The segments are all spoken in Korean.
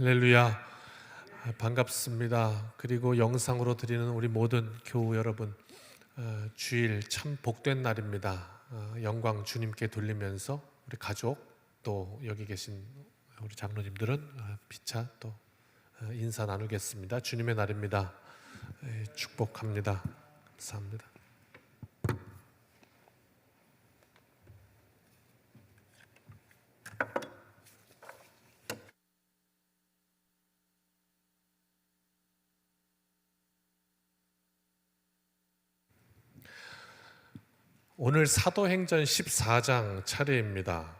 할렐루야. 반갑습니다. 그리고 영상으로 드리는 우리 모든 교우 여러분, 주일 참 복된 날입니다. 영광 주님께 돌리면서 우리 가족 또 여기 계신 우리 장로님들은 피차 또 인사 나누겠습니다. 주님의 날입니다. 축복합니다. 감사합니다. 오늘 사도행전 14장 차례입니다.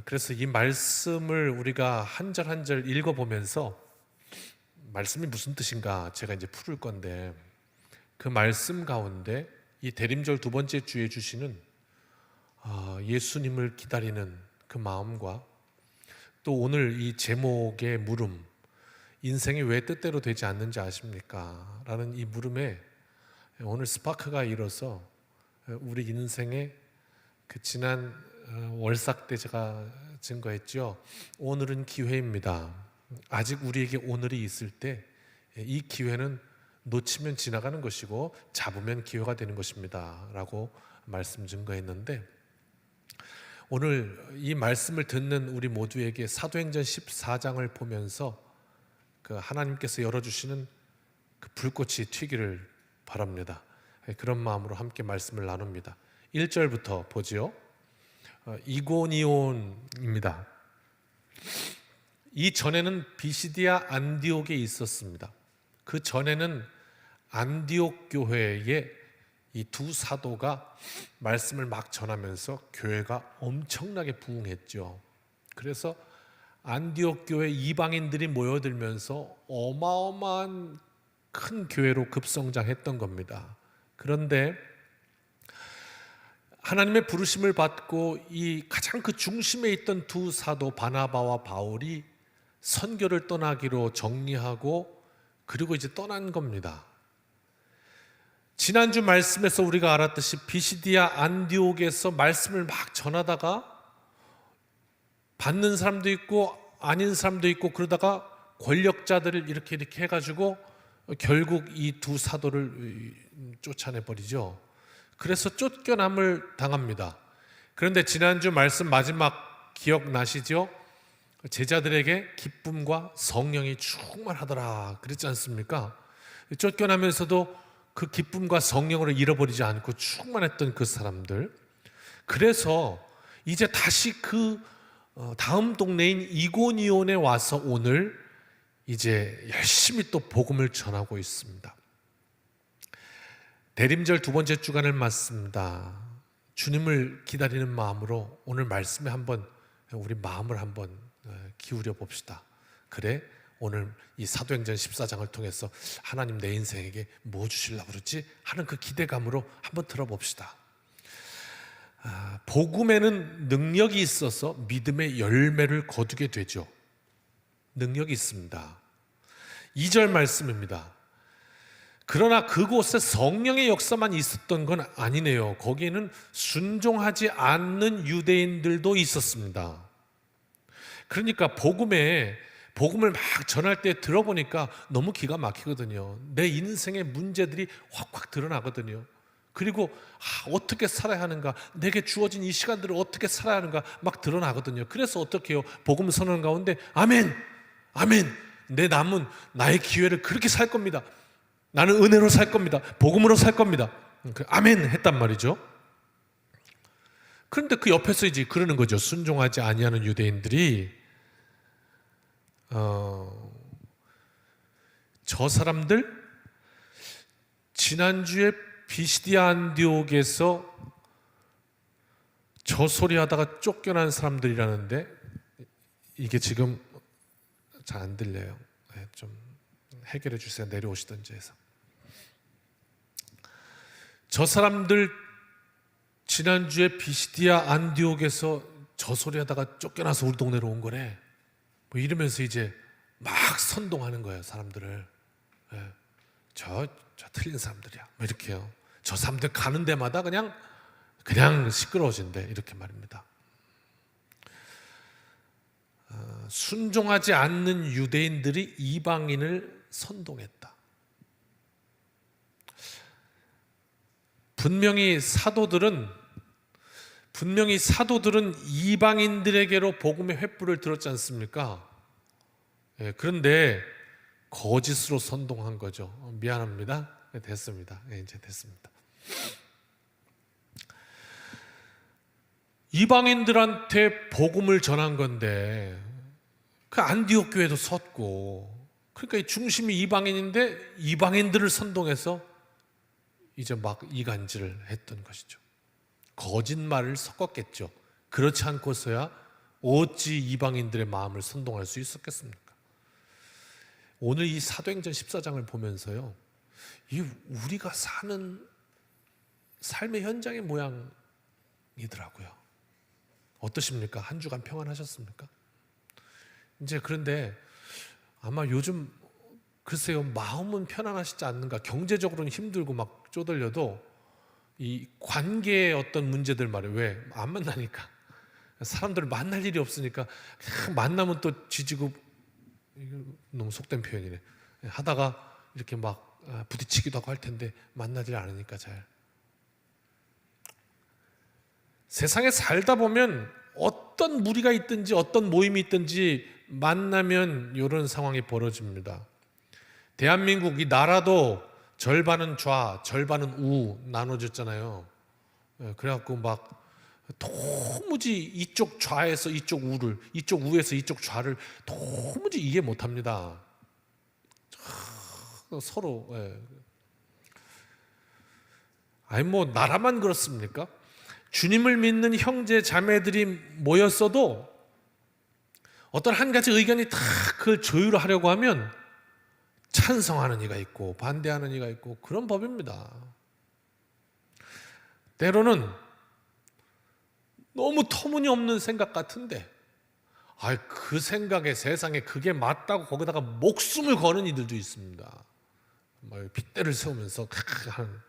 그래서 이 말씀을 우리가 한 절 한 절 읽어보면서 말씀이 무슨 뜻인가 제가 이제 풀을 건데, 그 말씀 가운데 이 대림절 두 번째 주에 주시는 예수님을 기다리는 그 마음과 또 오늘 이 제목의 물음, 인생이 왜 뜻대로 되지 않는지 아십니까? 라는 이 물음에 오늘 스파크가 일어서 우리 인생의 그 지난 월삭 때 제가 증거했죠. 오늘은 기회입니다. 아직 우리에게 오늘이 있을 때 이 기회는 놓치면 지나가는 것이고 잡으면 기회가 되는 것입니다 라고 말씀 증거했는데, 오늘 이 말씀을 듣는 우리 모두에게 사도행전 14장을 보면서 그 하나님께서 열어주시는 그 불꽃이 튀기를 바랍니다. 그런 마음으로 함께 말씀을 나눕니다. 1절부터 보지요. 이고니온입니다. 이 전에는 비시디아 안디옥에 있었습니다. 그 전에는 안디옥 교회에 이 두 사도가 말씀을 막 전하면서 교회가 엄청나게 부흥했죠. 그래서 안디옥 교회 이방인들이 모여들면서 어마어마한 큰 교회로 급성장했던 겁니다. 그런데 하나님의 부르심을 받고 이 가장 그 중심에 있던 두 사도 바나바와 바울이 선교를 떠나기로 정리하고 그리고 이제 떠난 겁니다. 지난주 말씀에서 우리가 알았듯이 비시디아 안디옥에서 말씀을 막 전하다가 받는 사람도 있고 아닌 사람도 있고, 그러다가 권력자들을 이렇게 해가지고 결국 이 두 사도를 쫓아내버리죠. 그래서 쫓겨남을 당합니다. 그런데 지난주 말씀 마지막 기억나시죠? 제자들에게 기쁨과 성령이 충만하더라 그랬지 않습니까? 쫓겨나면서도 그 기쁨과 성령을 잃어버리지 않고 충만했던 그 사람들, 그래서 이제 다시 그 다음 동네인 이고니온에 와서 오늘 이제 열심히 또 복음을 전하고 있습니다. 대림절 두 번째 주간을 맞습니다. 주님을 기다리는 마음으로 오늘 말씀에 한번 우리 마음을 한번 기울여 봅시다. 그래, 오늘 이 사도행전 14장을 통해서 하나님 내 인생에게 뭐 주시려고 그러지? 하는 그 기대감으로 한번 들어봅시다. 복음에는 능력이 있어서 믿음의 열매를 거두게 되죠. 능력이 있습니다. 2절 말씀입니다. 그러나 그곳에 성령의 역사만 있었던 건 아니네요. 거기에는 순종하지 않는 유대인들도 있었습니다. 그러니까 복음을 막 전할 때 들어보니까 너무 기가 막히거든요. 내 인생의 문제들이 확확 드러나거든요. 그리고 어떻게 살아야 하는가, 내게 주어진 이 시간들을 어떻게 살아야 하는가 막 드러나거든요. 그래서 어떻게 해요? 복음 선언 가운데 아멘, 아멘, 내 남은 나의 기회를 그렇게 살 겁니다. 나는 은혜로 살 겁니다. 복음으로 살 겁니다. 아멘 했단 말이죠. 그런데 그 옆에서 이제 그러는 거죠. 순종하지 아니하는 유대인들이 저 사람들 지난주에 비시디아 안디옥에서 저 소리 하다가 쫓겨난 사람들이라는데 이게 지금 잘 안 들려요. 좀 해결해 주세요. 내려오시던지 해서. 저 사람들 지난주에 비시디아 안디옥에서 저 소리 하다가 쫓겨나서 우리 동네로 온 거래. 뭐 이러면서 이제 막 선동하는 거예요, 사람들을. 저 틀린 사람들이야. 뭐 이렇게요. 저 사람들 가는 데마다 그냥 시끄러워진대. 이렇게 말입니다. 순종하지 않는 유대인들이 이방인을 선동했다. 분명히 사도들은 이방인들에게로 복음의 횃불을 들었지 않습니까? 그런데 거짓으로 선동한 거죠. 미안합니다. 됐습니다. 이제 됐습니다. 이방인들한테 복음을 전한 건데 그 안디옥 교회도 섰고, 그러니까 이 중심이 이방인인데 이방인들을 선동해서 이제 막 이간질을 했던 것이죠. 거짓말을 섞었겠죠. 그렇지 않고서야 어찌 이방인들의 마음을 선동할 수 있었겠습니까? 오늘 이 사도행전 14장을 보면서요, 이 우리가 사는 삶의 현장의 모양이더라고요. 어떠십니까? 한 주간 평안하셨습니까? 이제 그런데 아마 요즘 글쎄요, 마음은 편안하시지 않는가, 경제적으로는 힘들고 막 쪼들려도 이 관계의 어떤 문제들 말이에요. 왜? 안 만나니까. 사람들을 만날 일이 없으니까 만나면 또 지지고, 너무 속된 표현이네, 하다가 이렇게 막 부딪히기도 하고 할 텐데 만나질 않으니까 잘. 세상에 살다 보면 어떤 무리가 있든지 어떤 모임이 있든지 만나면 이런 상황이 벌어집니다. 대한민국 이 나라도 절반은 좌, 절반은 우 나눠졌잖아요. 그래갖고 막 도무지 이쪽 좌에서 이쪽 우를, 이쪽 우에서 이쪽 좌를 도무지 이해 못합니다. 서로. 아니 뭐 나라만 그렇습니까? 주님을 믿는 형제 자매들이 모였어도 어떤 한 가지 의견이 다 그걸 조율하려고 하면 찬성하는 이가 있고 반대하는 이가 있고, 그런 법입니다. 때로는 너무 터무니없는 생각 같은데 그 생각에 세상에 그게 맞다고 거기다가 목숨을 거는 이들도 있습니다. 핏대를 세우면서 하는,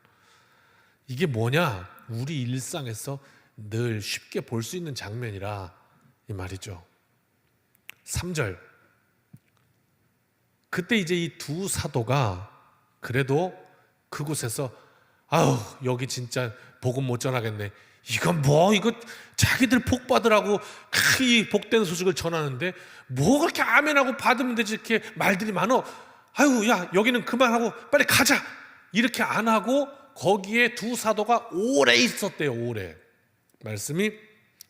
이게 뭐냐? 우리 일상에서 늘 쉽게 볼 수 있는 장면이라 이 말이죠. 3절. 그때 이제 이 두 사도가 그래도 그곳에서 여기 진짜 복음 못 전하겠네. 이거 자기들 복 받으라고 이 복된 소식을 전하는데 뭐 그렇게 아멘하고 받으면 되지, 이렇게 말들이 많어. 야 여기는 그만하고 빨리 가자. 이렇게 안 하고 거기에 두 사도가 오래 있었대요. 오래. 말씀이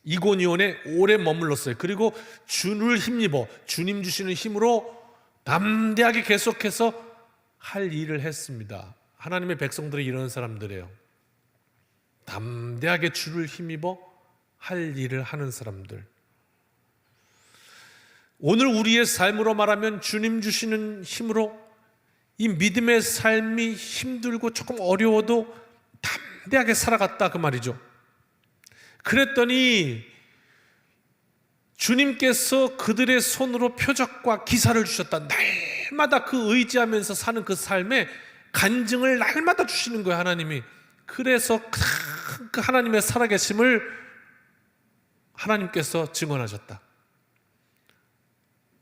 이고니온에 오래 머물렀어요. 그리고 주를 힘입어 주님 주시는 힘으로 담대하게 계속해서 할 일을 했습니다. 하나님의 백성들이 이런 사람들이에요. 담대하게 주를 힘입어 할 일을 하는 사람들. 오늘 우리의 삶으로 말하면 주님 주시는 힘으로 이 믿음의 삶이 힘들고 조금 어려워도 담대하게 살아갔다, 그 말이죠. 그랬더니 주님께서 그들의 손으로 표적과 기사를 주셨다. 날마다 그 의지하면서 사는 그 삶에 간증을 날마다 주시는 거예요, 하나님이. 그래서 그 하나님의 살아계심을 하나님께서 증언하셨다.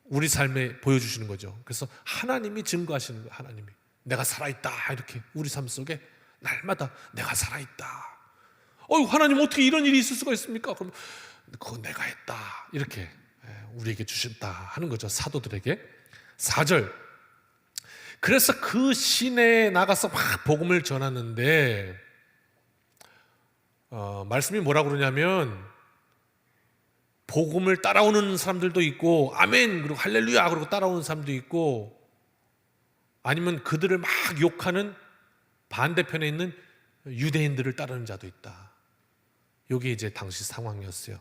우리 삶에 보여주시는 거죠. 그래서 하나님이 증거하시는 거예요. 하나님이 내가 살아있다, 이렇게 우리 삶 속에 날마다 내가 살아있다. 하나님 어떻게 이런 일이 있을 수가 있습니까? 그럼 그거 내가 했다, 이렇게 우리에게 주셨다 하는 거죠, 사도들에게. 4절. 그래서 그 시내에 나가서 막 복음을 전하는데 말씀이 뭐라고 그러냐면 복음을 따라오는 사람들도 있고 아멘 그리고 할렐루야 그러고 따라오는 사람도 있고, 아니면 그들을 막 욕하는 반대편에 있는 유대인들을 따르는 자도 있다. 이게 이제 당시 상황이었어요.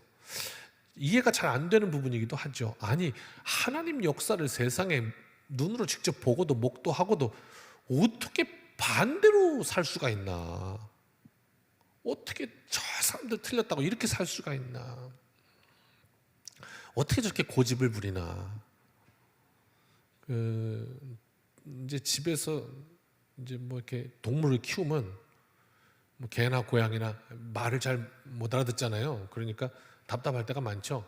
이해가 잘 안 되는 부분이기도 하죠. 아니, 하나님 역사를 세상에 눈으로 직접 보고도 목도하고도 어떻게 반대로 살 수가 있나? 어떻게 저 사람들 틀렸다고 이렇게 살 수가 있나? 어떻게 저렇게 고집을 부리나? 이제 집에서 이제 뭐 이렇게 동물을 키우면 뭐 개나 고양이나 말을 잘 못 알아듣잖아요. 그러니까 답답할 때가 많죠.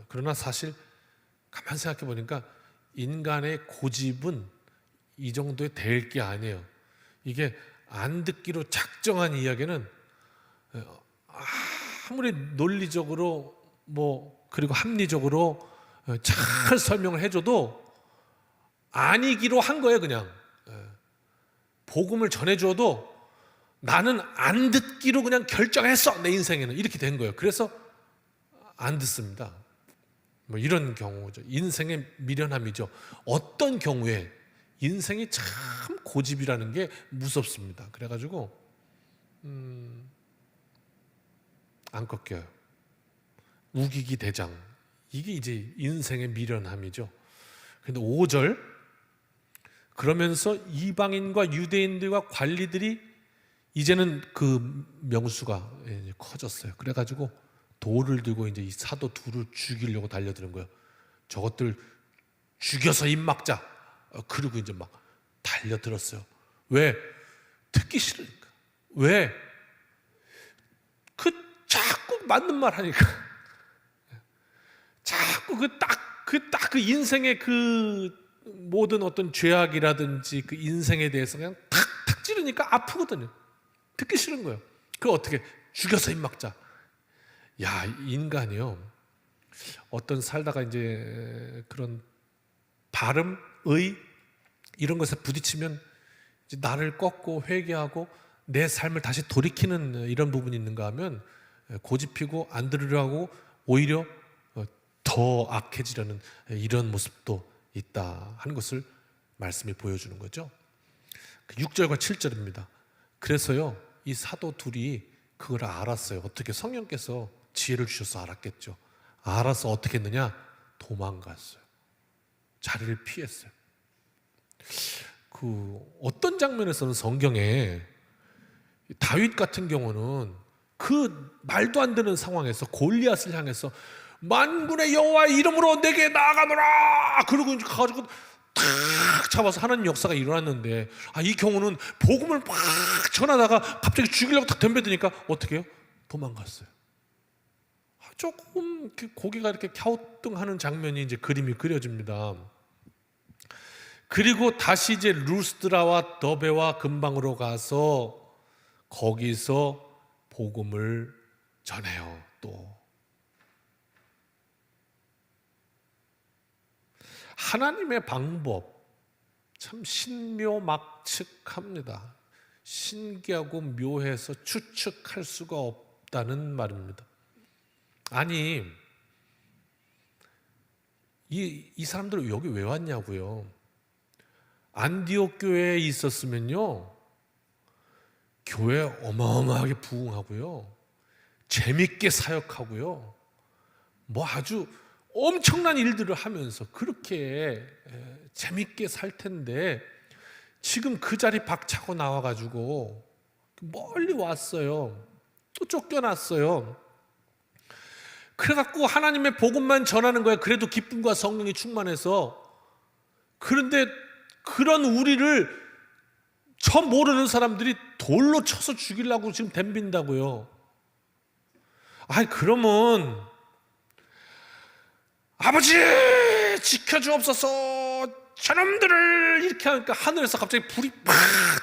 그러나 사실 가만 생각해 보니까 인간의 고집은 이 정도에 될 게 아니에요. 이게 안 듣기로 작정한 이야기는 아무리 논리적으로 그리고 합리적으로 잘 설명을 해줘도 아니기로 한 거예요. 그냥 복음을 전해줘도 나는 안 듣기로 그냥 결정했어. 내 인생에는 이렇게 된 거예요. 그래서 안 듣습니다. 이런 경우죠. 인생의 미련함이죠. 어떤 경우에 인생이 참 고집이라는 게 무섭습니다. 그래가지고 안 꺾여요. 우기기 대장. 이게 이제 인생의 미련함이죠. 근데 5절, 그러면서 이방인과 유대인들과 관리들이 이제는 그 명수가 커졌어요. 그래가지고 돌을 들고 이제 이 사도 둘을 죽이려고 달려드는 거예요. 저것들 죽여서 입 막자. 그리고 이제 막 달려들었어요. 왜? 듣기 싫으니까. 왜? 자꾸 맞는 말 하니까. 자꾸 그 인생의 그 모든 어떤 죄악이라든지 그 인생에 대해서 그냥 탁탁 찌르니까 아프거든요. 듣기 싫은 거예요. 그걸 어떻게 죽여서 입 막자. 야, 인간이요. 어떤 살다가 이제 그런 발음, 의 이런 것에 부딪히면 이제 나를 꺾고 회개하고 내 삶을 다시 돌이키는 이런 부분이 있는가 하면 고집피고 안 들으려 하고 오히려 더 악해지려는 이런 모습도 있다 하는 것을 말씀이 보여주는 거죠. 6절과 7절입니다. 그래서요, 이 사도 둘이 그걸 알았어요. 어떻게? 성령께서 지혜를 주셔서 알았겠죠. 알아서 어떻게 했느냐? 도망갔어요. 자리를 피했어요. 어떤 장면에서는 성경에 다윗 같은 경우는 그 말도 안 되는 상황에서 골리앗을 향해서 만군의 여호와의 이름으로 내게 나아가노라. 그러고 이제 가지고 탁 잡아서 하나님 역사가 일어났는데, 이 경우는 복음을 막 전하다가 갑자기 죽이려고 탁 덤벼드니까 어떻게 해요? 도망갔어요. 조금 고개가 이렇게 갸우뚱하는 장면이 이제 그림이 그려집니다. 그리고 다시 이제 루스드라와 더베와 근방으로 가서 거기서 복음을 전해요. 또 하나님의 방법 참 신묘막측합니다. 신기하고 묘해서 추측할 수가 없다는 말입니다. 아니, 이 사람들 여기 왜 왔냐고요. 안디옥 교회에 있었으면요, 교회 어마어마하게 부흥하고요, 재밌게 사역하고요, 아주 엄청난 일들을 하면서 그렇게 재밌게 살 텐데, 지금 그 자리 박차고 나와가지고 멀리 왔어요. 또 쫓겨났어요. 그래갖고 하나님의 복음만 전하는 거예요. 그래도 기쁨과 성령이 충만해서. 그런데 그런 우리를 처음 모르는 사람들이 돌로 쳐서 죽이려고 지금 덤빈다고요. 그러면 아버지 지켜주옵소서, 저놈들을 이렇게 하니까 하늘에서 갑자기 불이 막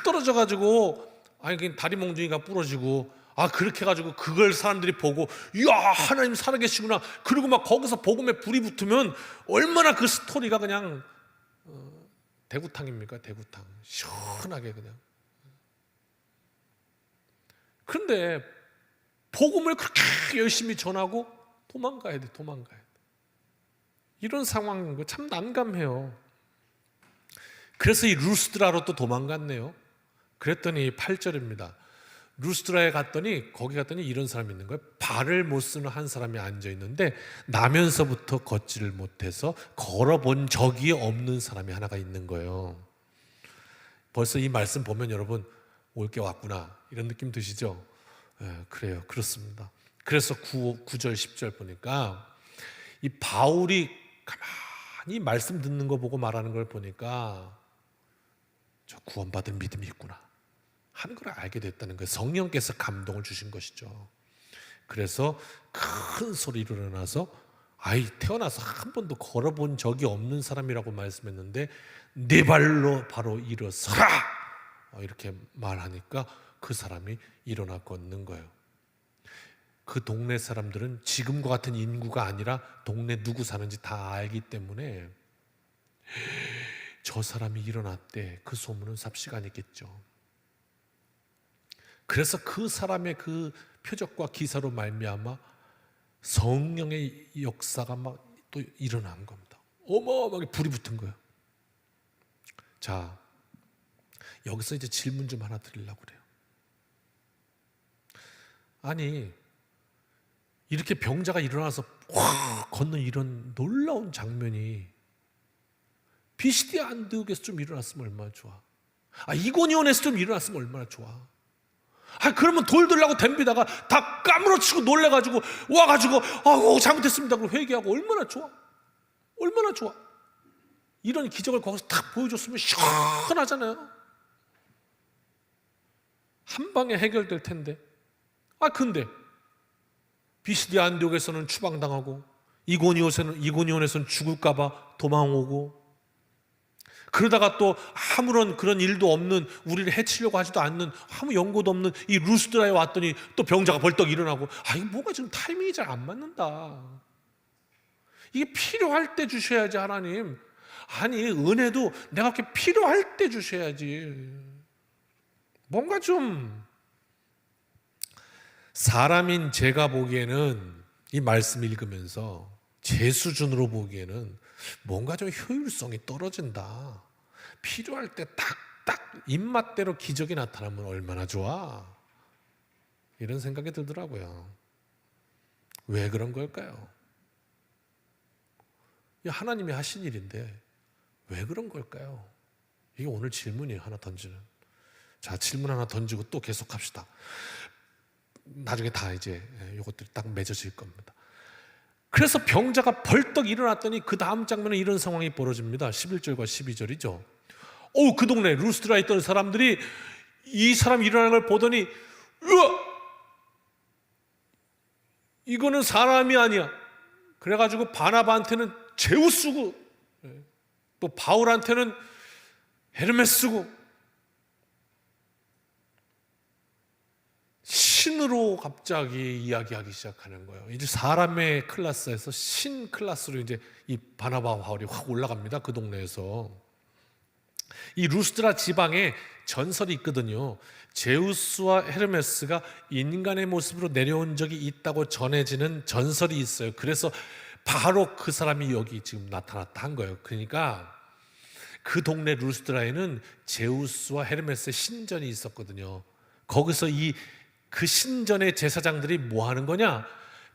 떨어져가지고 그냥 다리 몽둥이가 부러지고, 그렇게 해가지고 그걸 사람들이 보고, 이야, 하나님 살아계시구나. 그리고 막 거기서 복음에 불이 붙으면 얼마나 그 스토리가 그냥 대구탕입니까? 대구탕. 시원하게 그냥. 그런데 복음을 그렇게 열심히 전하고 도망가야 돼. 이런 상황인 거 참 난감해요. 그래서 이 루스드라로 또 도망갔네요. 그랬더니 8절입니다. 루스드라에 갔더니 거기 갔더니 이런 사람이 있는 거예요. 발을 못 쓰는 한 사람이 앉아 있는데 나면서부터 걷지를 못해서 걸어본 적이 없는 사람이 하나가 있는 거예요. 벌써 이 말씀 보면 여러분 올 게 왔구나 이런 느낌 드시죠? 그래요. 그렇습니다. 그래서 9절 10절 보니까 이 바울이 가만히 말씀 듣는 거 보고 말하는 걸 보니까 저 구원받은 믿음이 있구나 하는 걸 알게 됐다는 거예요. 성령께서 감동을 주신 것이죠. 그래서 큰 소리로 일어나서 아이 태어나서 한 번도 걸어본 적이 없는 사람이라고 말씀했는데 네 발로 바로 일어서라 이렇게 말하니까 그 사람이 일어나 걷는 거예요. 그 동네 사람들은 지금과 같은 인구가 아니라 동네 누구 사는지 다 알기 때문에 저 사람이 일어났대, 그 소문은 삽시간이겠죠. 그래서 그 사람의 그 표적과 기사로 말미암아 성령의 역사가 막 또 일어난 겁니다. 어마어마하게 불이 붙은 거예요. 자, 여기서 이제 질문 좀 하나 드리려고 그래요. 아니, 이렇게 병자가 일어나서 확 걷는 이런 놀라운 장면이 비시디 안디옥에서 좀 일어났으면 얼마나 좋아. 이고니온에서 좀 일어났으면 얼마나 좋아. 그러면 돌 들라고 덤비다가 다 까무러치고 놀래가지고 와가지고 잘못했습니다 그러고 회개하고 얼마나 좋아. 얼마나 좋아. 이런 기적을 거기서 딱 보여줬으면 시원하잖아요. 한 방에 해결될 텐데. 근데 비시디 안디옥에서는 추방당하고 이고니온에서는 죽을까봐 도망오고, 그러다가 또 아무런 그런 일도 없는, 우리를 해치려고 하지도 않는, 아무 연고도 없는 이 루스드라에 왔더니 또 병자가 벌떡 일어나고, 이거 뭐가 지금 타이밍이 잘 안 맞는다. 이게 필요할 때 주셔야지 하나님. 은혜도 내가 이렇게 필요할 때 주셔야지. 뭔가 좀, 사람인 제가 보기에는 이 말씀 읽으면서 제 수준으로 보기에는 뭔가 좀 효율성이 떨어진다. 필요할 때 딱딱 입맛대로 기적이 나타나면 얼마나 좋아. 이런 생각이 들더라고요. 왜 그런 걸까요? 하나님이 하신 일인데 왜 그런 걸까요? 이게 오늘 질문이에요. 하나 던지는. 자, 질문 하나 던지고 또 계속합시다. 나중에 다 이제 이것들이 딱 맺어질 겁니다. 그래서 병자가 벌떡 일어났더니 그 다음 장면에 이런 상황이 벌어집니다. 11절과 12절이죠. 그 동네 루스드라에 있던 사람들이 이 사람 일어나는 걸 보더니, 으아! 이거는 사람이 아니야. 그래가지고 바나바한테는 제우스고, 또 바울한테는 헤르메스고, 신으로 갑자기 이야기하기 시작하는 거예요. 이제 사람의 클래스에서 신 클래스로 이제 이 바나바와 바울이 확 올라갑니다. 그 동네에서. 이 루스드라 지방에 전설이 있거든요. 제우스와 헤르메스가 인간의 모습으로 내려온 적이 있다고 전해지는 전설이 있어요. 그래서 바로 그 사람이 여기 지금 나타났다 한 거예요. 그러니까 그 동네 루스드라에는 제우스와 헤르메스의 신전이 있었거든요. 거기서 그 신전의 제사장들이 뭐 하는 거냐?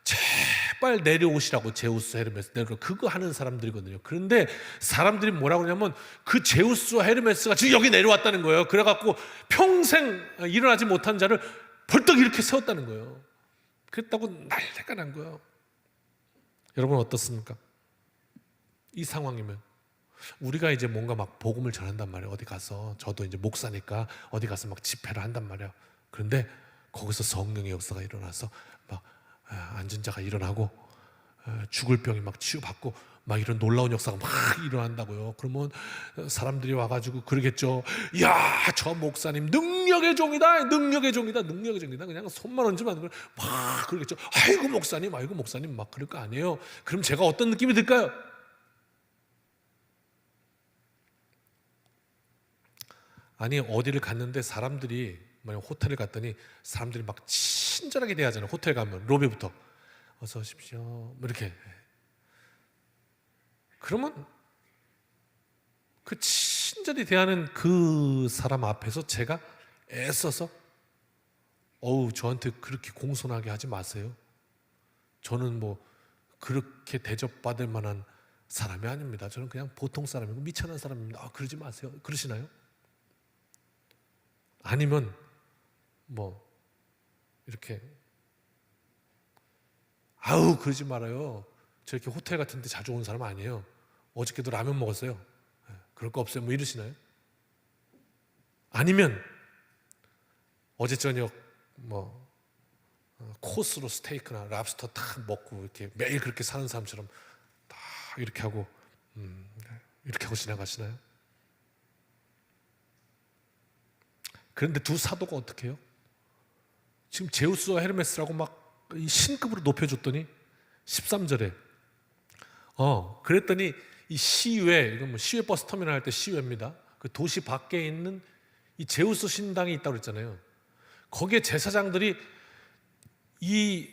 제발 내려오시라고, 제우스, 헤르메스 내려, 그거 하는 사람들이거든요. 그런데 사람들이 뭐라고 그러냐면 그 제우스와 헤르메스가 지금 여기 내려왔다는 거예요. 그래갖고 평생 일어나지 못한 자를 벌떡 이렇게 세웠다는 거예요. 그랬다고 난리가 난 거예요. 여러분 어떻습니까? 이 상황이면 우리가 이제 뭔가 막 복음을 전한단 말이에요. 어디 가서, 저도 이제 목사니까 어디 가서 막 집회를 한단 말이에요. 그런데 거기서 성령의 역사가 일어나서 막 앉은 자가 일어나고 죽을 병이 막 치유받고 막 이런 놀라운 역사가 막 일어난다고요. 그러면 사람들이 와가지고 그러겠죠. 야, 저 목사님 능력의 종이다, 능력의 종이다, 능력의 종이다. 그냥 손만 얹으면 막 그러겠죠. 아이고 목사님, 아이고 목사님, 막 그럴 거 아니에요. 그럼 제가 어떤 느낌이 들까요? 아니, 어디를 갔는데 사람들이, 만약 호텔을 갔더니 사람들이 막 친절하게 대하잖아요. 호텔 가면 로비부터 어서 오십시오 뭐 이렇게. 그러면 그 친절히 대하는 그 사람 앞에서 제가 애써서 저한테 그렇게 공손하게 하지 마세요. 저는 뭐 그렇게 대접받을 만한 사람이 아닙니다. 저는 그냥 보통 사람이고 미천한 사람입니다. 그러지 마세요. 그러시나요? 아니면 뭐 이렇게 그러지 말아요. 저 이렇게 호텔 같은 데 자주 오는 사람 아니에요. 어저께도 라면 먹었어요. 그럴 거 없어요. 뭐 이러시나요? 아니면 어제 저녁 뭐 코스로 스테이크나 랍스터 딱 먹고 이렇게 매일 그렇게 사는 사람처럼 딱 이렇게 하고 지나가시나요? 그런데 두 사도가 어떻게 해요? 지금 제우스와 헤르메스라고 막 이 신급으로 높여줬더니 13절에 그랬더니 이 시외, 이건 뭐 시외 버스 터미널 할 때 시외입니다. 그 도시 밖에 있는 이 제우스 신당이 있다고 그랬잖아요. 거기에 제사장들이 이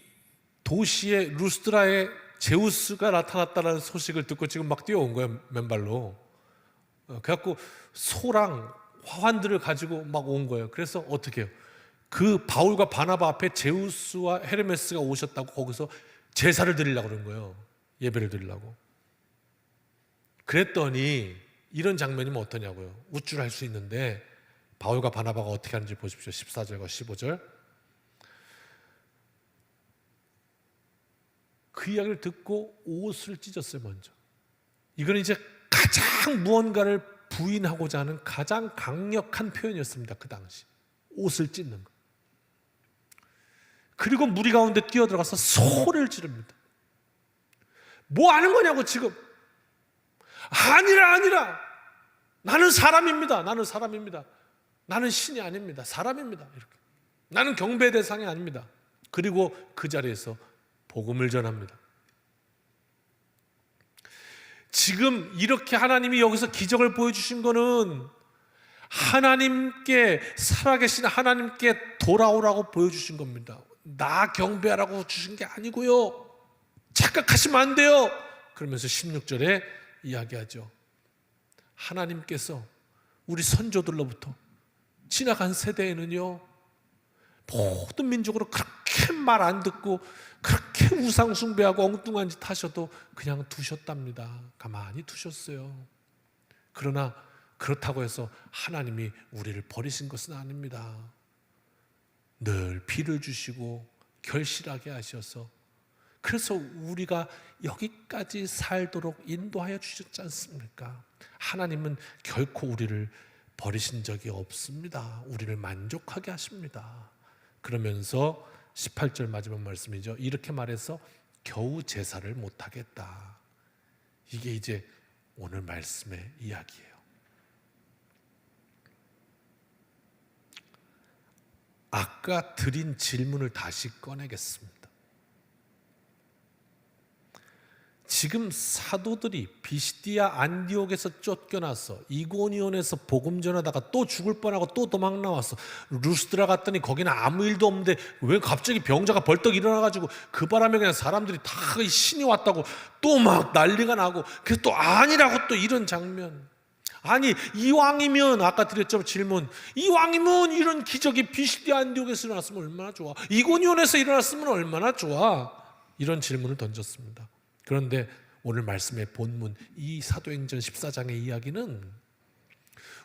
도시의 루스드라에 제우스가 나타났다는 소식을 듣고 지금 막 뛰어온 거예요, 맨발로. 그래갖고 소랑 화환들을 가지고 막 온 거예요. 그래서 어떻게 해요? 그 바울과 바나바 앞에 제우스와 헤르메스가 오셨다고 거기서 제사를 드리려고 그런 거예요. 예배를 드리려고. 그랬더니 이런 장면이면 어떠냐고요. 우쭐할 수 있는데 바울과 바나바가 어떻게 하는지 보십시오. 14절과 15절. 그 이야기를 듣고 옷을 찢었어요. 먼저. 이건 이제 가장 무언가를 부인하고자 하는 가장 강력한 표현이었습니다. 그 당시 옷을 찢는 거. 그리고 무리 가운데 뛰어들어가서 소리를 지릅니다. 뭐 하는 거냐고 지금. 아니라 나는 사람입니다. 나는 신이 아닙니다. 사람입니다. 이렇게. 나는 경배 대상이 아닙니다. 그리고 그 자리에서 복음을 전합니다. 지금 이렇게 하나님이 여기서 기적을 보여주신 거는 하나님께, 살아계신 하나님께 돌아오라고 보여주신 겁니다. 나 경배하라고 주신 게 아니고요. 착각하시면 안 돼요. 그러면서 16절에 이야기하죠. 하나님께서 우리 선조들로부터 지나간 세대에는요, 모든 민족으로 그렇게 말 안 듣고 그렇게 우상 숭배하고 엉뚱한 짓 하셔도 그냥 두셨답니다. 가만히 두셨어요. 그러나 그렇다고 해서 하나님이 우리를 버리신 것은 아닙니다. 늘 비를 주시고 결실하게 하셔서, 그래서 우리가 여기까지 살도록 인도하여 주셨지 않습니까? 하나님은 결코 우리를 버리신 적이 없습니다. 우리를 만족하게 하십니다. 그러면서 18절 마지막 말씀이죠. 이렇게 말해서 겨우 제사를 못하겠다. 이게 이제 오늘 말씀의 이야기예요. 아까 드린 질문을 다시 꺼내겠습니다. 지금 사도들이 비시디아 안디옥에서 쫓겨나서 이고니온에서 복음 전하다가 또 죽을 뻔하고 또 도망 나왔어. 루스드라 갔더니 거기는 아무 일도 없는데 왜 갑자기 병자가 벌떡 일어나가지고 그 바람에 그냥 사람들이 다 신이 왔다고 또 막 난리가 나고, 그래서 또 아니라고 또 이런 장면. 아니 이왕이면, 아까 드렸죠 질문, 이왕이면 이런 기적이 비시디아 안디옥에서 일어났으면 얼마나 좋아, 이고니온에서 일어났으면 얼마나 좋아, 이런 질문을 던졌습니다. 그런데 오늘 말씀의 본문 이 사도행전 14장의 이야기는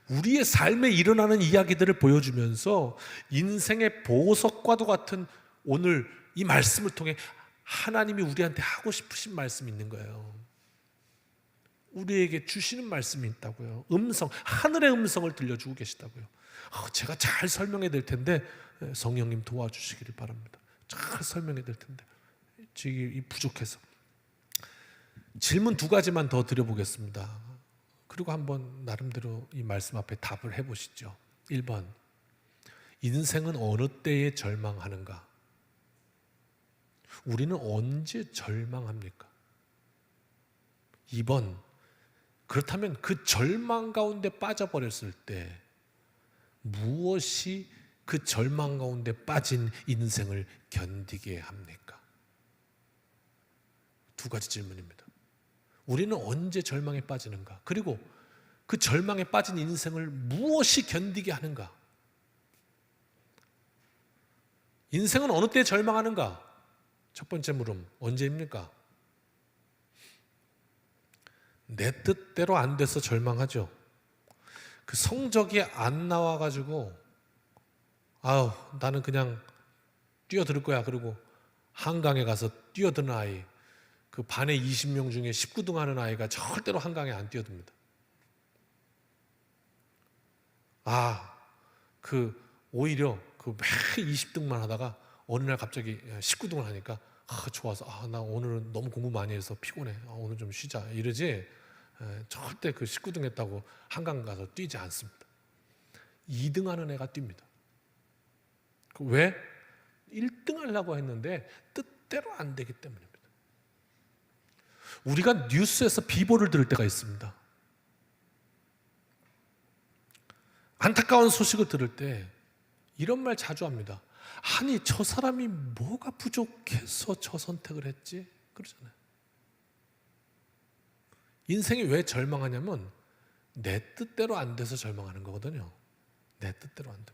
우리의 삶에 일어나는 이야기들을 보여주면서 인생의 보석과도 같은 오늘 이 말씀을 통해 하나님이 우리한테 하고 싶으신 말씀이 있는 거예요. 우리에게 주시는 말씀이 있다고요. 음성, 하늘의 음성을 들려주고 계시다고요. 제가 잘 설명해야 될 텐데 성령님 도와주시기를 바랍니다. 잘 설명해야 될 텐데 지금 부족해서. 질문 2가지만 더 드려보겠습니다. 그리고 한번 나름대로 이 말씀 앞에 답을 해보시죠. 1번, 인생은 어느 때에 절망하는가? 우리는 언제 절망합니까? 2번, 그렇다면 그 절망 가운데 빠져버렸을 때 무엇이 그 절망 가운데 빠진 인생을 견디게 합니까? 2가지 질문입니다. 우리는 언제 절망에 빠지는가? 그리고 그 절망에 빠진 인생을 무엇이 견디게 하는가? 인생은 어느 때 절망하는가? 첫 번째 물음, 언제입니까? 내 뜻대로 안 돼서 절망하죠. 그 성적이 안 나와가지고 나는 그냥 뛰어들 거야. 그리고 한강에 가서 뛰어드는 아이, 그 반에 20명 중에 19등 하는 아이가 절대로 한강에 안 뛰어듭니다. 오히려 그 매 20등만 하다가 어느 날 갑자기 19등을 하니까 좋아서 나 오늘은 너무 공부 많이 해서 피곤해. 오늘 좀 쉬자. 이러지 절대 그 19등 했다고 한강 가서 뛰지 않습니다. 2등 하는 애가 뜁니다. 왜? 1등 하려고 했는데 뜻대로 안 되기 때문입니다. 우리가 뉴스에서 비보를 들을 때가 있습니다. 안타까운 소식을 들을 때 이런 말 자주 합니다. 아니 저 사람이 뭐가 부족해서 저 선택을 했지? 그러잖아요. 인생이 왜 절망하냐면 내 뜻대로 안 돼서 절망하는 거거든요. 내 뜻대로 안 됩니다.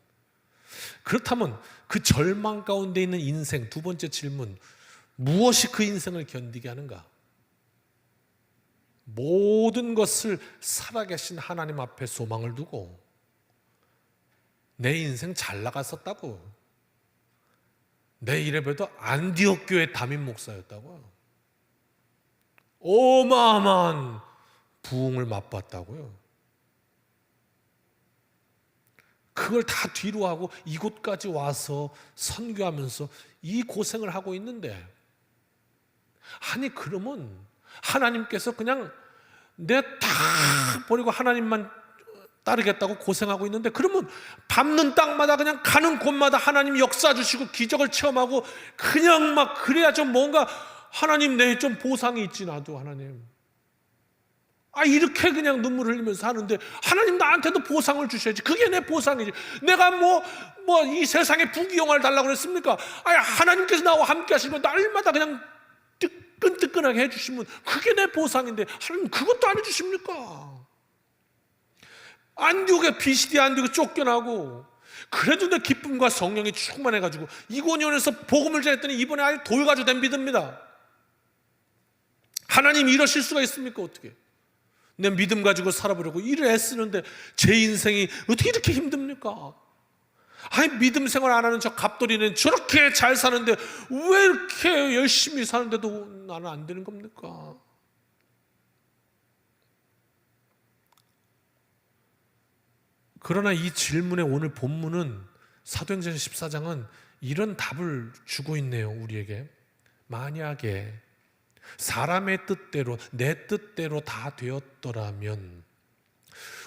그렇다면 그 절망 가운데 있는 인생, 두 번째 질문, 무엇이 그 인생을 견디게 하는가? 모든 것을 살아계신 하나님 앞에 소망을 두고 내 인생 잘 나갔었다고, 내 이래봬도 안디옥 교회 담임 목사였다고요, 어마어마한 부흥을 맛봤다고요. 그걸 다 뒤로 하고 이곳까지 와서 선교하면서 이 고생을 하고 있는데, 아니 그러면 하나님께서 그냥 내 다 버리고 하나님만 따르겠다고 고생하고 있는데, 그러면 밟는 땅마다 그냥 가는 곳마다 하나님 역사 주시고 기적을 체험하고 그냥 막 그래야 좀 뭔가 하나님 내 좀 보상이 있지, 나도 하나님 이렇게 그냥 눈물 흘리면서 하는데 하나님 나한테도 보상을 주셔야지. 그게 내 보상이지. 내가 뭐 이 세상에 부귀영화를 달라고 그랬습니까? 하나님께서 나와 함께 하시면 날마다 그냥 뜨끈뜨끈하게 해주시면 그게 내 보상인데 하나님 그것도 안 해주십니까? 안디옥에 비시디 안디옥에 쫓겨나고 그래도 내 기쁨과 성령이 충만해가지고 이고니온에서 복음을 전했더니 이번에 아예 돌가주 된 믿음입니다. 하나님 이러실 수가 있습니까? 어떻게 내 믿음 가지고 살아보려고 일을 애쓰는데 제 인생이 어떻게 이렇게 힘듭니까? 믿음 생활 안 하는 저 갑돌이는 저렇게 잘 사는데 왜 이렇게 열심히 사는데도 나는 안 되는 겁니까? 그러나 이 질문의 오늘 본문은, 사도행전 14장은 이런 답을 주고 있네요, 우리에게. 만약에 사람의 뜻대로, 내 뜻대로 다 되었더라면,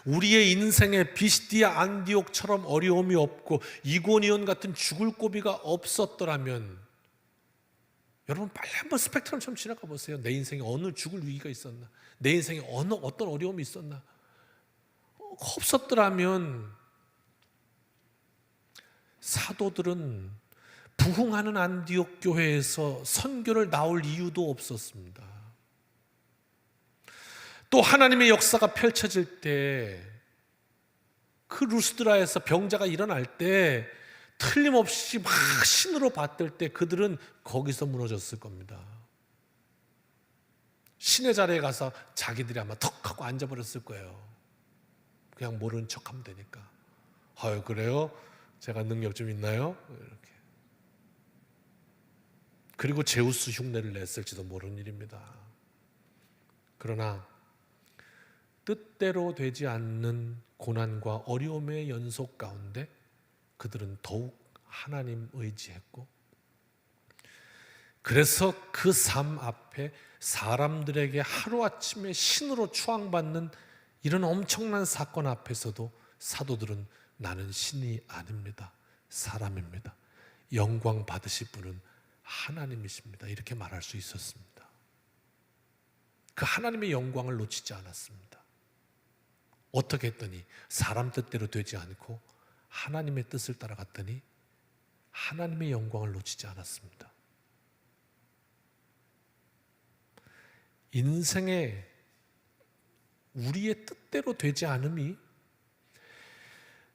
우리의 인생에 비시디아 안디옥처럼 어려움이 없고 이고니온 같은 죽을 고비가 없었더라면, 여러분 빨리 한번 스펙트럼처럼 지나가 보세요. 내 인생에 어느 죽을 위기가 있었나? 내 인생에 어떤 어려움이 있었나? 없었더라면 사도들은 부흥하는 안디옥 교회에서 선교를 나올 이유도 없었습니다. 또 하나님의 역사가 펼쳐질 때, 그 루스드라에서 병자가 일어날 때 틀림없이 막 신으로 받들 때 그들은 거기서 무너졌을 겁니다. 신의 자리에 가서 자기들이 아마 턱 하고 앉아버렸을 거예요. 그냥 모르는 척하면 되니까. 그래요? 제가 능력 좀 있나요? 이렇게. 그리고 제우스 흉내를 냈을지도 모르는 일입니다. 그러나 뜻대로 되지 않는 고난과 어려움의 연속 가운데 그들은 더욱 하나님 의지했고, 그래서 그 삶 앞에 사람들에게 하루아침에 신으로 추앙받는 이런 엄청난 사건 앞에서도 사도들은 나는 신이 아닙니다, 사람입니다, 영광 받으실 분은 하나님이십니다, 이렇게 말할 수 있었습니다. 그 하나님의 영광을 놓치지 않았습니다. 어떻게 했더니 사람 뜻대로 되지 않고 하나님의 뜻을 따라갔더니 하나님의 영광을 놓치지 않았습니다. 인생에 우리의 뜻대로 되지 않음이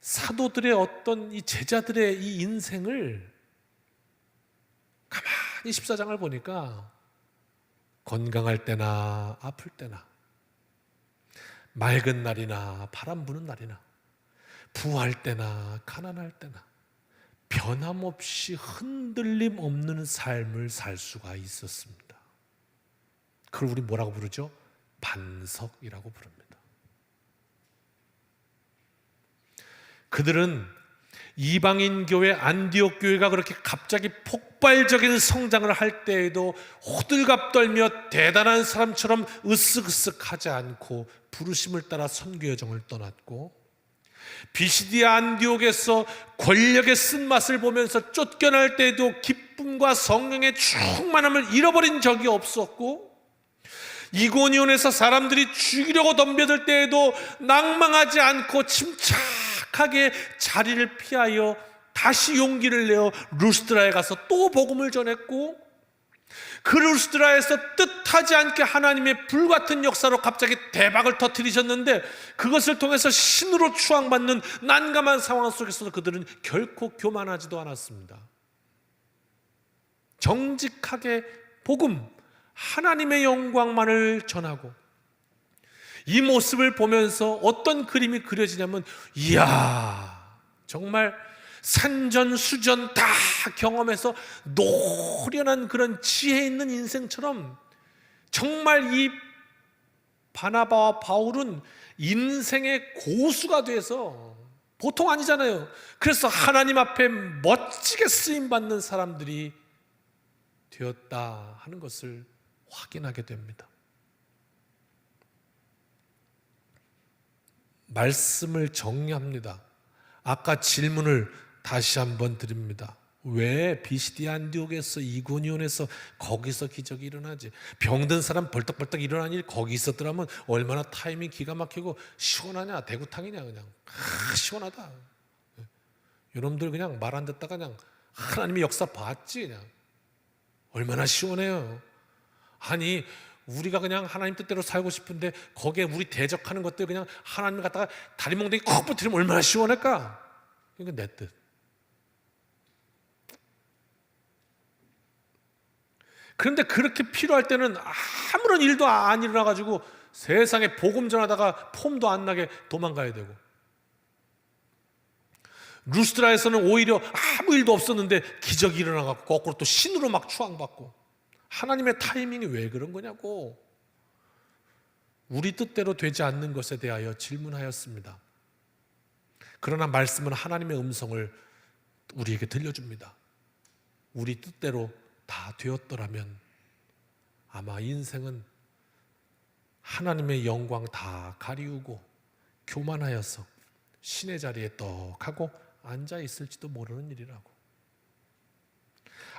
사도들의 어떤 이 제자들의 이 인생을 가만히 14장을 보니까 건강할 때나 아플 때나, 맑은 날이나 바람 부는 날이나, 부할 때나 가난할 때나 변함없이 흔들림 없는 삶을 살 수가 있었습니다. 그걸 우리 뭐라고 부르죠? 반석이라고 부릅니다. 그들은 이방인 교회 안디옥 교회가 그렇게 갑자기 폭발적인 성장을 할 때에도 호들갑 떨며 대단한 사람처럼 으쓱으쓱하지 않고 부르심을 따라 선교 여정을 떠났고, 비시디아 안디옥에서 권력의 쓴맛을 보면서 쫓겨날 때에도 기쁨과 성령의 충만함을 잃어버린 적이 없었고, 이고니온에서 사람들이 죽이려고 덤벼들 때에도 낭망하지 않고 침착하게 자리를 피하여 다시 용기를 내어 루스드라에 가서 또 복음을 전했고, 그 루스드라에서 뜻하지 않게 하나님의 불같은 역사로 갑자기 대박을 터뜨리셨는데, 그것을 통해서 신으로 추앙받는 난감한 상황 속에서도 그들은 결코 교만하지도 않았습니다. 정직하게 복음, 하나님의 영광만을 전하고, 이 모습을 보면서 어떤 그림이 그려지냐면, 이야, 정말 산전수전 다 경험해서 노련한 그런 지혜 있는 인생처럼 정말 이 바나바와 바울은 인생의 고수가 돼서, 보통 아니잖아요. 그래서 하나님 앞에 멋지게 쓰임받는 사람들이 되었다 하는 것을 확인하게 됩니다. 말씀을 정리합니다. 아까 질문을 다시 한번 드립니다. 왜 비시디아 안디옥에서, 이고니온에서, 거기서 기적이 일어나지? 병든 사람 벌떡벌떡 일어난 일 거기 있었더라면 얼마나 타이밍 기가 막히고 시원하냐, 대구탕이냐, 그냥 시원하다. 여러분들 그냥 말 안 듣다가 그냥 하나님의 역사 봤지, 그냥 얼마나 시원해요. 아니, 우리가 그냥 하나님 뜻대로 살고 싶은데 거기에 우리 대적하는 것들 그냥 하나님 갖다가 다리 몽둥이 콕 붙이면 얼마나 시원할까? 그러니까 내 뜻. 그런데 그렇게 필요할 때는 아무런 일도 안 일어나가지고 세상에 복음 전하다가 폼도 안 나게 도망가야 되고, 루스드라에서는 오히려 아무 일도 없었는데 기적이 일어나갖고 거꾸로 또 신으로 막 추앙받고, 하나님의 타이밍이 왜 그런 거냐고 우리 뜻대로 되지 않는 것에 대하여 질문하였습니다. 그러나 말씀은 하나님의 음성을 우리에게 들려줍니다. 우리 뜻대로 다 되었더라면 아마 인생은 하나님의 영광 다 가리우고 교만하여서 신의 자리에 떡하고 앉아 있을지도 모르는 일이라고.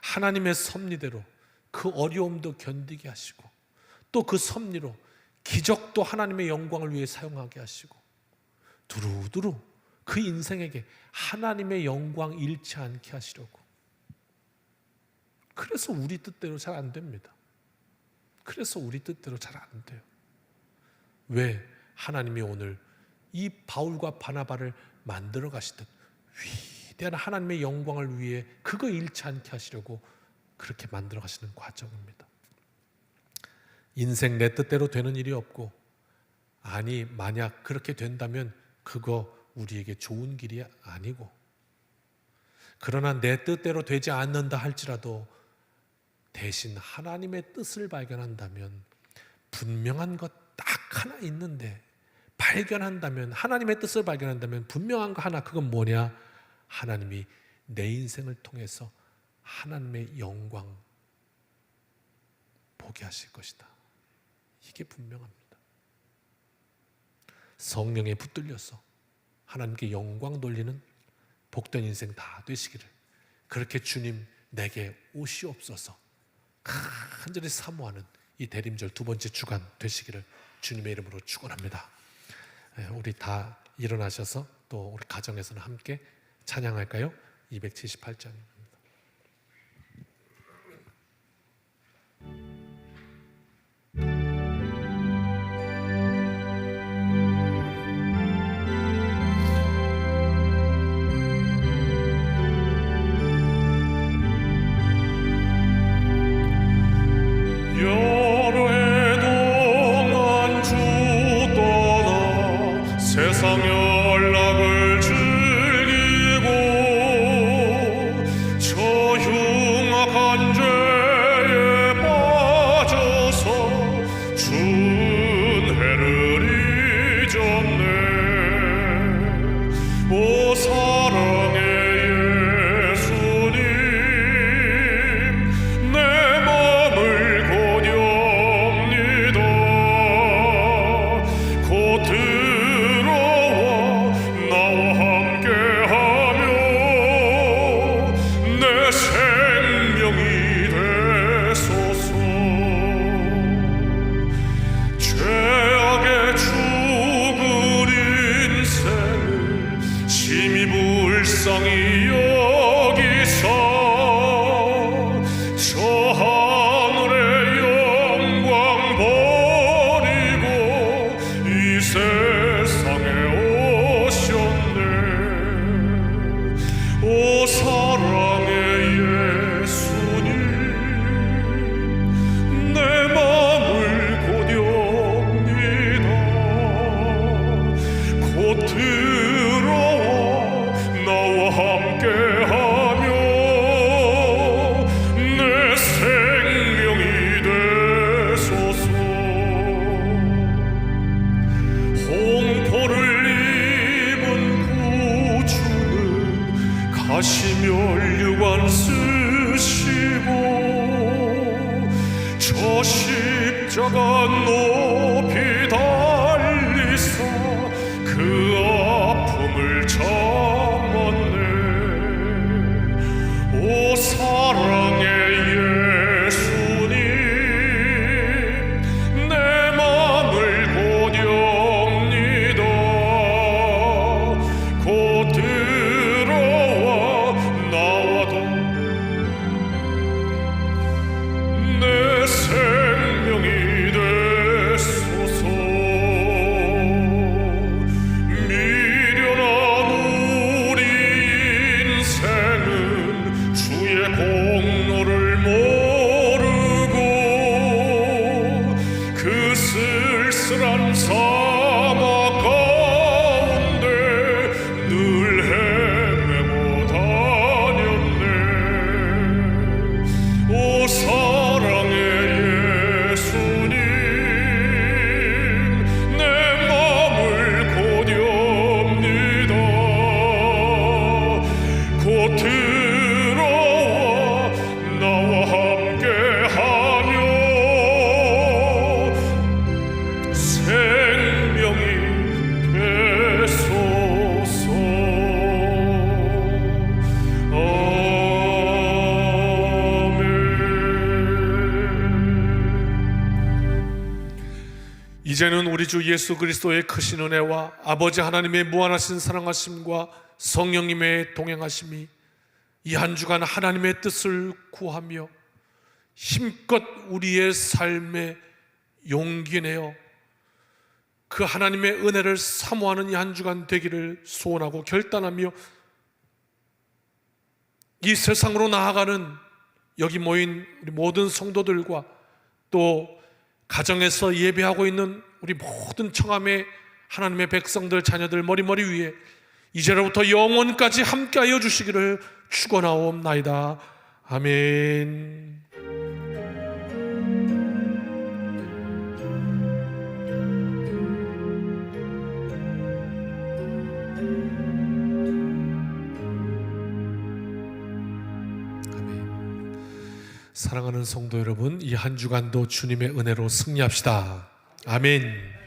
하나님의 섭리대로 그 어려움도 견디게 하시고, 또 그 섭리로 기적도 하나님의 영광을 위해 사용하게 하시고, 두루두루 그 인생에게 하나님의 영광 잃지 않게 하시려고. 그래서 우리 뜻대로 잘 안 됩니다. 그래서 우리 뜻대로 잘 안 돼요. 왜? 하나님이 오늘 이 바울과 바나바를 만들어 가시듯 위대한 하나님의 영광을 위해 그거 잃지 않게 하시려고 그렇게 만들어 가시는 과정입니다. 인생 내 뜻대로 되는 일이 없고, 아니 만약 그렇게 된다면 그거 우리에게 좋은 길이 아니고, 그러나 내 뜻대로 되지 않는다 할지라도 대신 하나님의 뜻을 발견한다면, 분명한 것 딱 하나 있는데 발견한다면, 하나님의 뜻을 발견한다면 분명한 거 하나, 그건 뭐냐? 하나님이 내 인생을 통해서 하나님의 영광 보게 하실 것이다. 이게 분명합니다. 성령에 붙들려서 하나님께 영광 돌리는 복된 인생 다 되시기를, 그렇게 주님 내게 오시옵소서 간절히 사모하는 이 대림절 두 번째 주간 되시기를 주님의 이름으로 축원합니다. 우리 다 일어나셔서 또 우리 가정에서는 함께 찬양할까요? 278장입니다. 오 사랑의 세상이 여기서 저 하늘의 영광 버리고 이 세상에 오셨네. 오 사랑의 예수님, 내 맘을 고렵니다. 곧 들어와 나와 함께하며 내 생명이 되소서. 홍포를 입은 구주는 가시면류관 쓰시고 저 십자가 높이 달리사 그 아픔을 참았네. 오 사랑의 예수님, 내 맘을 고렵니다. 곧 들어와 나와도 내 생명이 되소서. 미련한 우리 인생은 주의 공로를 모르고 그 쓸쓸한 사막 가운데 늘 헤매고 다녔네. 오 사랑의 예수님, 내 맘을 고렵니다. 곧 들어와 나와 함께하며 생명이 되소서. 아멘. 이제는 우리 주 예수 그리스도의 크신 은혜와 아버지 하나님의 무한하신 사랑하심과 성령님의 동행하심이 이 한 주간 하나님의 뜻을 구하며 힘껏 우리의 삶에 용기 내어 그 하나님의 은혜를 사모하는 이 한 주간 되기를 소원하고 결단하며 이 세상으로 나아가는 여기 모인 우리 모든 성도들과 또 가정에서 예배하고 있는 우리 모든 청함의 하나님의 백성들 자녀들 머리머리 위에 이제로부터 영원까지 함께하여 주시기를 축원하옵나이다. 아멘. 사랑하는 성도 여러분, 이 한 주간도 주님의 은혜로 승리합시다. 아멘.